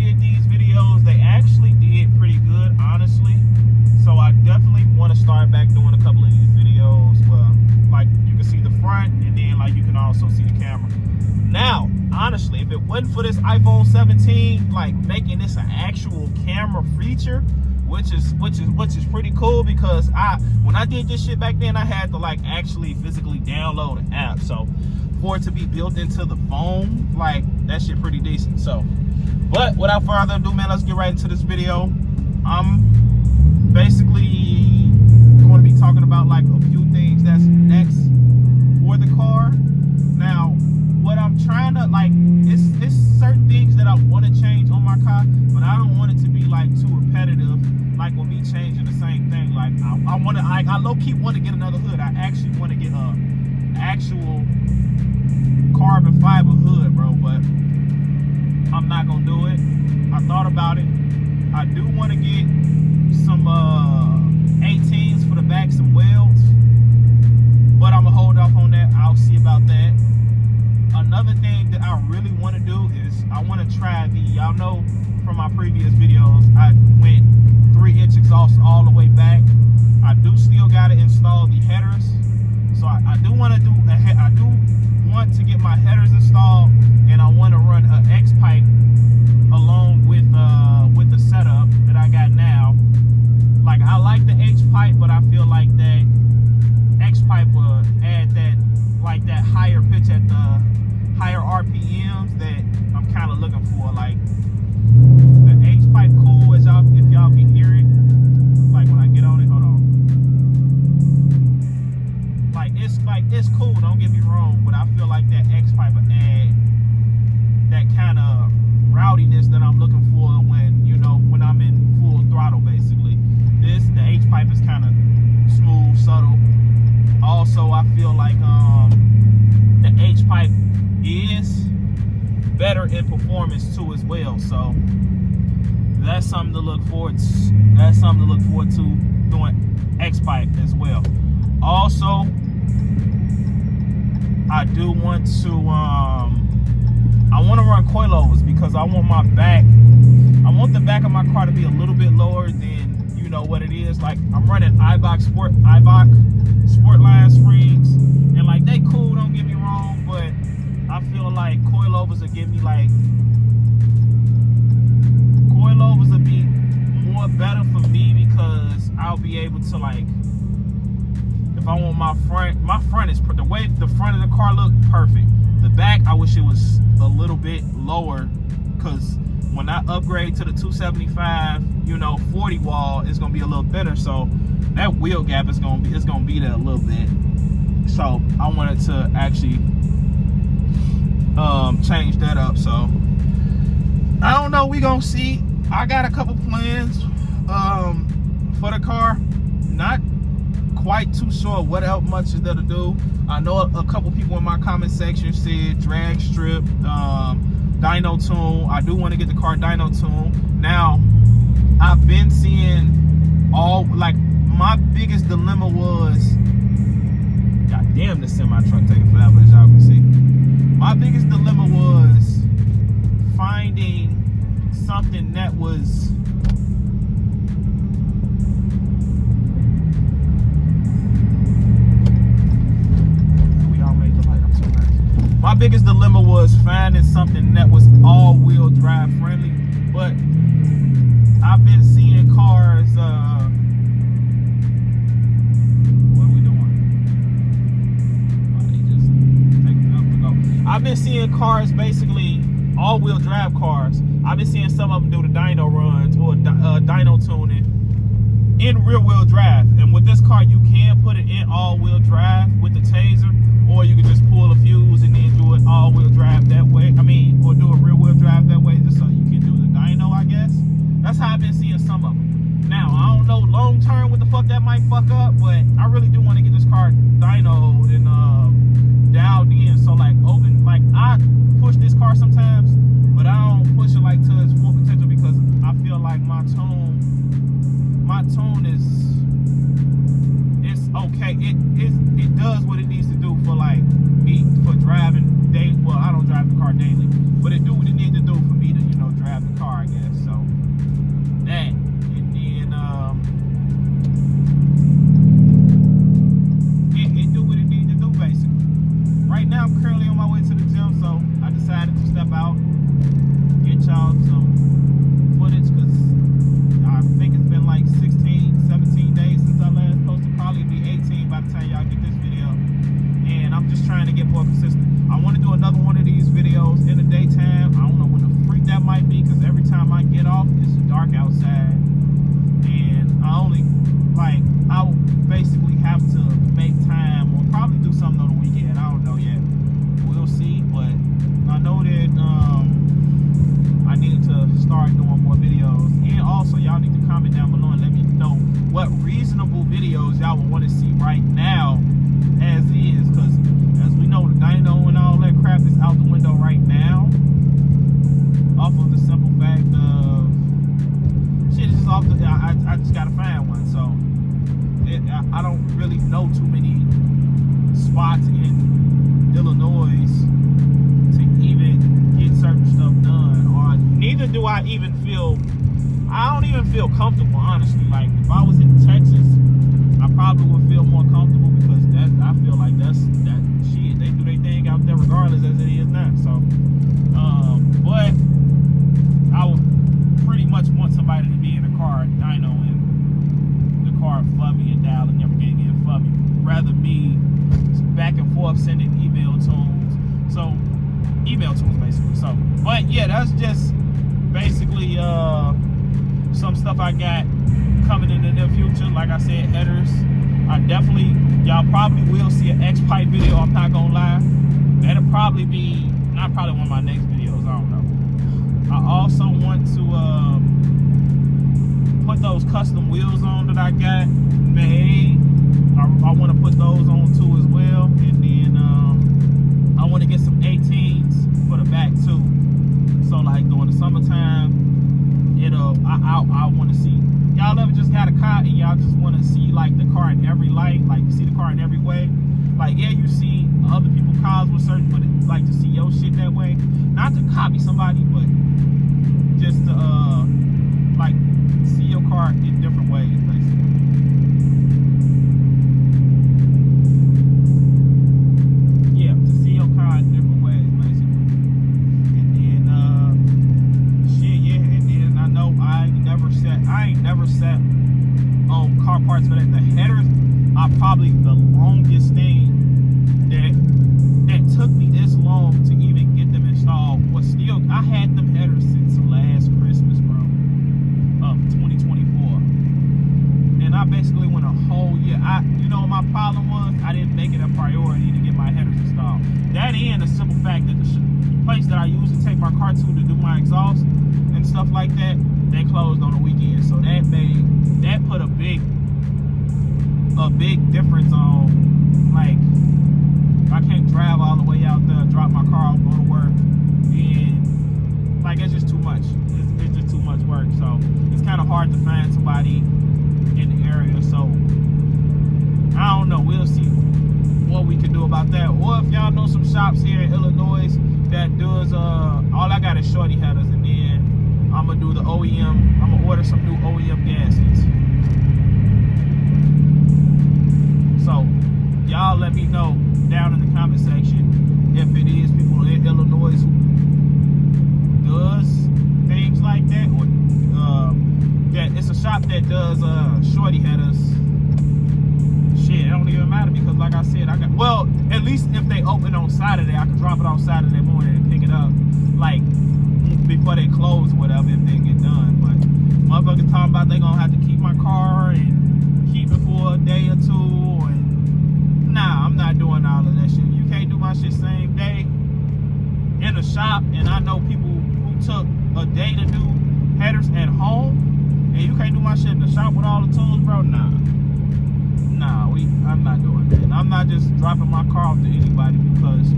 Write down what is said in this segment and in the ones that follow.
did these videos, they actually did pretty good, honestly. So I definitely want to start back doing a couple of these videos. Well, like you can see the front, and then like you can also see the camera. Now, honestly, if it wasn't for this iPhone 17, like making this an actual camera feature, which is pretty cool, because when I did this shit back then, I had to like actually physically download an app. So for it to be built into the phone, like that shit pretty decent. So, but without further ado, man, let's get right into this video. I'm basically going to be talking about like a few things that's next for the car. Now, what I'm trying to like, it's certain things that I want to change on my car, but I don't want it to be like too repetitive, like with me changing the same thing. Like I low-key want to get another hood. I actually want to get a actual carbon fiber hood, bro, but I'm not gonna do it. I thought about it. I do want to get some 18s for the back, some welds, but I'm gonna hold off on that. I'll see about that. Another thing that I really want to do is I want to try the, y'all know from my previous videos, I went 3-inch exhaust all the way back. I do still got to install the headers, so I do want to get my headers installed, and I want to run an X pipe along with the setup that I got now. Like, I like the H pipe, but I feel like that X pipe will add that, like, that higher pitch at the higher RPMs that I'm kind of looking for. Like, the H pipe cool, as y'all, if y'all can hear it, like when I get on it, hold on. It's cool, don't get me wrong, but I feel like that X pipe will add that kind of rowdiness that I'm looking for when, you know, when I'm in full throttle, basically. The H pipe is kind of smooth, subtle. Also, I feel like the H pipe is better in performance too as well. So that's something to look forward to. That's something to look forward to, doing X pipe as well. Also, I do want to I want to run coilovers, because I want the back of my car to be a little bit lower than, you know, what it is. Like, I'm running Ibach Sportline springs, and like they cool, don't get me wrong, but I feel like coilovers will give me like, coilovers will be more better for me, because I'll be able to, like, if I want my front is, the way the front of the car look, perfect. The back, I wish it was a little bit lower, because when I upgrade to the 275, you know, 40 wall, it's gonna be a little better. So that wheel gap is gonna be there a little bit. So I wanted to actually change that up. So I don't know, we gonna see. I got a couple plans for the car. Not quite too sure what else much is there to do. I know a couple people in my comment section said drag strip, dyno tune. I do want to get the car dyno tune. Now, I've been seeing like, my biggest dilemma was, god damn, this semi truck taking forever, as y'all can see. My biggest dilemma was finding something that was my biggest dilemma was finding something that was all-wheel drive friendly. But I've been seeing cars, what are we doing? I've been seeing cars, basically all-wheel drive cars. I've been seeing some of them do the dyno runs or dyno tuning in rear-wheel drive. And with this car, you can put it in all-wheel drive with the taser, or you can just pull a fuse and then do it all-wheel drive that way. I mean, or do a rear-wheel drive that way, just so you can do the dyno, I guess. That's how I've been seeing some of them. Now, I don't know long-term what the fuck that might fuck up, but I really do want to get this car dynoed and dialed in. So, like, I push this car sometimes, but I don't push it, like, to its full potential, because I feel like my tone is, it's okay. It does what it needs to do for, like, me, for driving. Well, I don't drive the car daily, but it do what it needs to do for me to, you know, drive the car, I guess. time I get off, it's dark outside, and I would basically have to make time or probably do something on the weekend. I don't know yet. We'll see, but I know that I need to start doing more videos. And also, y'all need to comment down below and let me know what reasonable videos y'all would want to see right now as is, because as we know, the dyno and all that crap is out the window right now, off of the simple fact of shit is just off the I just gotta find one. So I don't really know too many spots in Illinois to even get certain stuff done, or neither do I even feel, I don't even feel comfortable, honestly. Like, if I was in Texas, I probably would feel more comfortable, because I feel like that shit, they do their thing out there regardless as it is now. So but I would pretty much want somebody to be in the car, dyno in the car for me and dialing everything in for me, rather me back and forth sending email tunes. So email tunes basically. So, but yeah, that's just basically some stuff I got coming in the near future. Like I said, headers. Y'all probably will see an X-Pipe video, I'm not gonna lie. That'll probably be, not probably one of my next videos, I don't know. I also want to put those custom wheels on that I got made. I want to put those on too as well. And then I want to get some 18s for the back too. So like during the summertime, I want to see, y'all ever just got a car and y'all just want to see like the car in every light, like you see the car in every way. Like, yeah, you see other people's cars with certain, but it, like to see your shit that way, not to copy somebody, but just to like see your car in different ways, basically. Yeah, to see your car in different ways, basically. And then shit, yeah, and then I know I ain't never sat on car parts for that. The headers are probably the longest thing that took me this long to even get them installed. But still, I had them headers since last Christmas, bro, of 2024. And I basically went a whole year. You know what my problem was? I didn't make it a priority to get my headers installed. That and the simple fact that the place that I usually take my car to do my exhaust and stuff like that, they closed on the weekend. So that put a big difference on, like, I can't drive all the way out there, drop my car off, go to work, and like it's just too much. It's just too much work. So it's kind of hard to find somebody in the area. So I don't know. We'll see what we can do about that. Or if y'all know some shops here in Illinois that does all I got is shorty headers, and then I'm gonna do the OEM. I'm gonna order some new OEM gaskets. So y'all let me know down in the comment section if it is people in Illinois who does things like that, or that it's a shop that does shorty headers. Shit, it don't even matter, because like I said, well, at least if they open on Saturday, I can drop it on Saturday morning and pick it up like before they close or whatever, if they get done. But motherfuckers talking about they gonna have to keep my car and keep it for a day or two. Nah, I'm not doing all of that shit. You can't do my shit same day in the shop, and I know people who took a day to do headers at home, and you can't do my shit in the shop with all the tools, bro. Nah, I'm not doing that. And I'm not just dropping my car off to anybody, because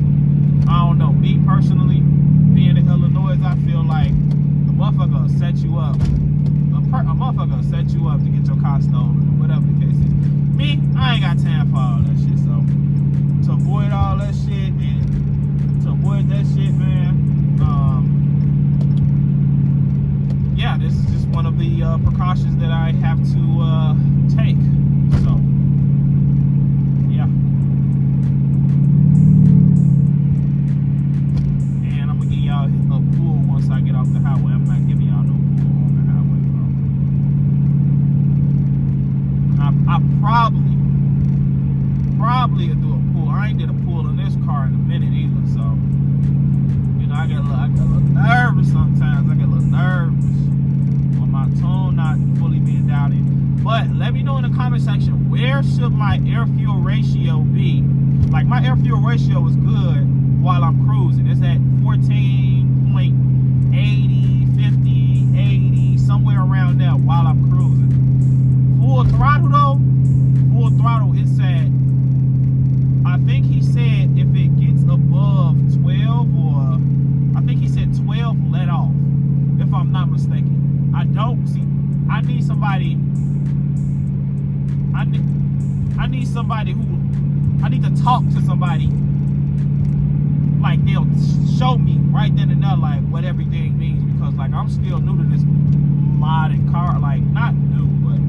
I don't know, me personally, being in Illinois, I feel like a motherfucker will set you up. A motherfucker will set you up to get your car stolen, or whatever the case is. Me, I ain't got time for all that shit. So to avoid all that shit, man, yeah, this is just one of the precautions that I have to take. So yeah, and I'm gonna give y'all a pull once I get off the highway. I'm not giving y'all no pull on the highway, bro. I probably will do a pull. I ain't did a pull in this car in a minute either, so you know, I get a little nervous sometimes. I get a little nervous. should my air fuel ratio be? Like, my air fuel ratio is good while I'm cruising. It's at 14.80, 50, 80, somewhere around there while I'm cruising. Full throttle though, full throttle, it's at, I think he said if it gets above 12, or I think he said 12, let off, if I'm not mistaken. I don't see, I need somebody, I need somebody who, I need to talk to somebody, like they'll show me right then and there like what everything means, because like I'm still new to this modded car, like not new, but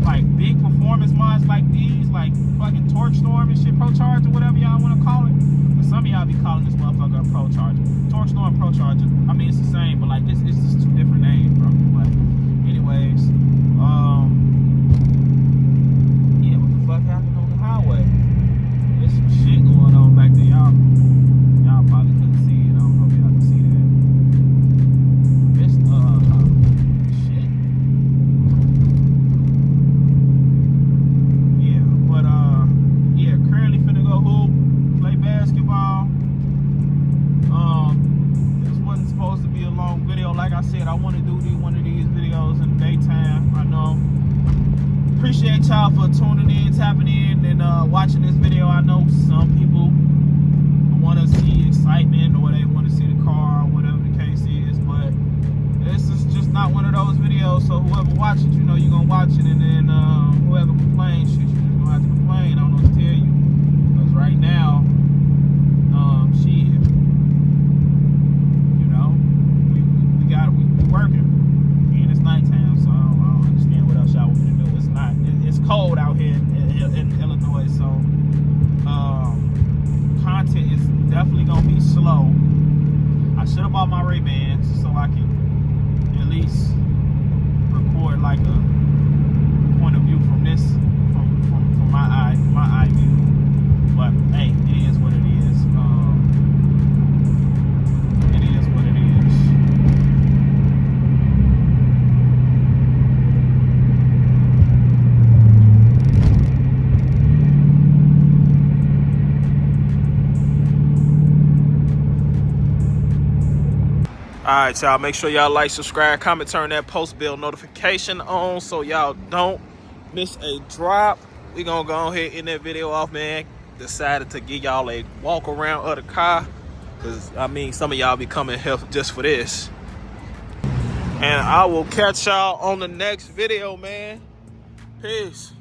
like big performance mods like these, like fucking Torque Storm and shit, Procharge or whatever y'all want to call it. But some of y'all be calling this motherfucker a Procharger. Torque Storm, Procharger. I mean, it's the same, but like it's just two different names, bro. But anyways, yeah, what the fuck happened on the highway? There's some shit going on back there, y'all. Y'all probably couldn't see it. I don't know if y'all can see that. It's shit. Yeah, but yeah, currently finna go hoop, play basketball. This wasn't supposed to be a long video. Like I said, I want to do one of these videos in the daytime. I know. Appreciate y'all for tuning in, tapping in, and watching this video. I know some people want to see excitement, or they want to see the car, or whatever the case is, but this is just not one of those videos. So whoever watches, you know you're gonna watch it, and then whoever complains, shit, you just gonna have to complain. I don't know what to tell you, because right now, shit, you know, we working, and it's nighttime, so I don't understand what else y'all want me to do. It's cold out here in Illinois, so content is definitely gonna be slow. I should have bought my Ray-Bans so I can at least record like a point of view from this, from my eye view. But hey, it is what it is. It is what it is. Alright, y'all, make sure y'all like, subscribe, comment, turn that post bell notification on so y'all don't miss a drop. We gonna go ahead and end that video off, man. Decided to give y'all a walk around of the car, because I mean some of y'all be coming here just for this. And I will catch y'all on the next video, man. Peace.